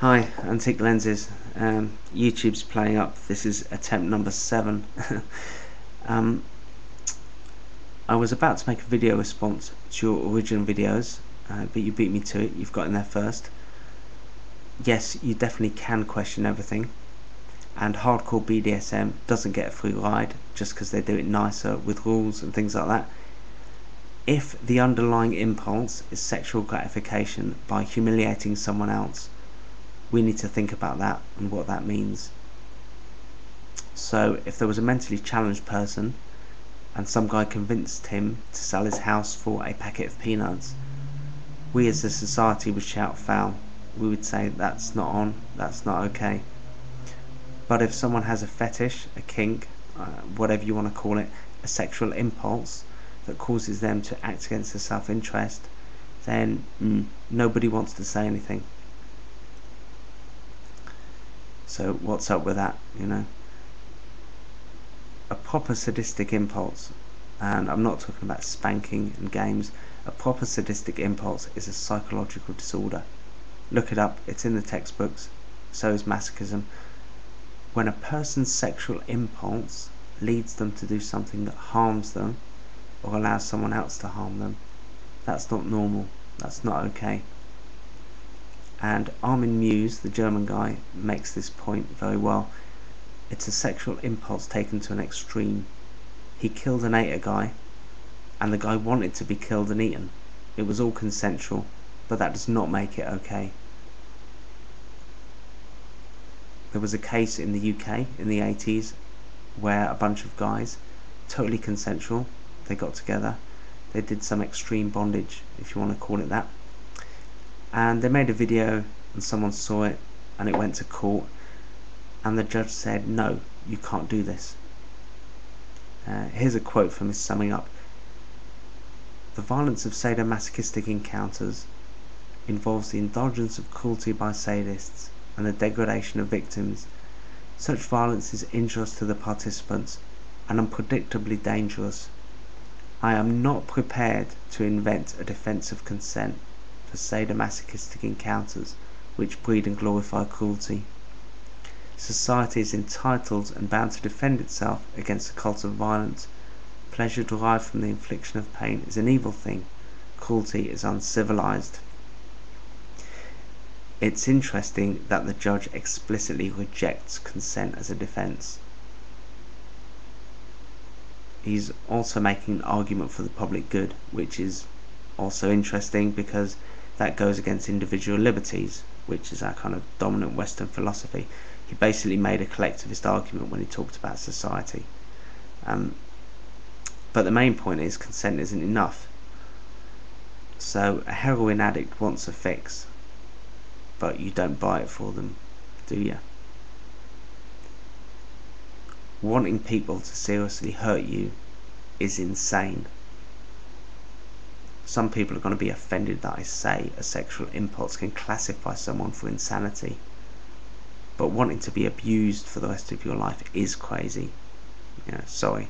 Hi, Antique Lenses. YouTube's playing up. This is attempt number 7. um, I was about to make a video response to your original videos, but you beat me to it. You've got in there first. Yes, you definitely can question everything, and hardcore BDSM doesn't get a free ride just because they do it nicer with rules and things like that. If the underlying impulse is sexual gratification by humiliating someone else, we need to think about that and what that means. So if there was a mentally challenged person and some guy convinced him to sell his house for a packet of peanuts, we as a society would shout foul. We would say that's not on, that's not okay. But if someone has a fetish, a kink, whatever you want to call it, a sexual impulse that causes them to act against their self-interest, then nobody wants to say anything. So what's up with that, you know? A proper sadistic impulse, and I'm not talking about spanking and games, a proper sadistic impulse is a psychological disorder. Look it up, it's in the textbooks, so is masochism. When a person's sexual impulse leads them to do something that harms them or allows someone else to harm them, that's not normal, that's not okay. And Armin Muse, the German guy, makes this point very well. It's a sexual impulse taken to an extreme. He killed and ate a guy, and the guy wanted to be killed and eaten. It was all consensual, but that does not make it okay. There was a case in the UK in the 80s where a bunch of guys, totally consensual, they got together, they did some extreme bondage, if you want to call it that, and they made a video and someone saw it and it went to court, and the judge said, no, you can't do this. Here's a quote from his summing up. The violence of sadomasochistic encounters involves the indulgence of cruelty by sadists and the degradation of victims. Such violence is injurious to the participants and unpredictably dangerous. I am not prepared to invent a defense of consent for sadomasochistic encounters which breed and glorify cruelty. Society is entitled and bound to defend itself against the cult of violence. Pleasure derived from the infliction of pain is an evil thing. Cruelty is uncivilized. It's interesting that the judge explicitly rejects consent as a defense. He's also making an argument for the public good, which is also interesting because that goes against individual liberties, which is our kind of dominant Western philosophy. He basically made a collectivist argument when he talked about society. But the main point is consent isn't enough. So a heroin addict wants a fix, but you don't buy it for them, do you? Wanting people to seriously hurt you is insane. Some people are going to be offended that I say a sexual impulse can classify someone for insanity. But wanting to be abused for the rest of your life is crazy. Sorry.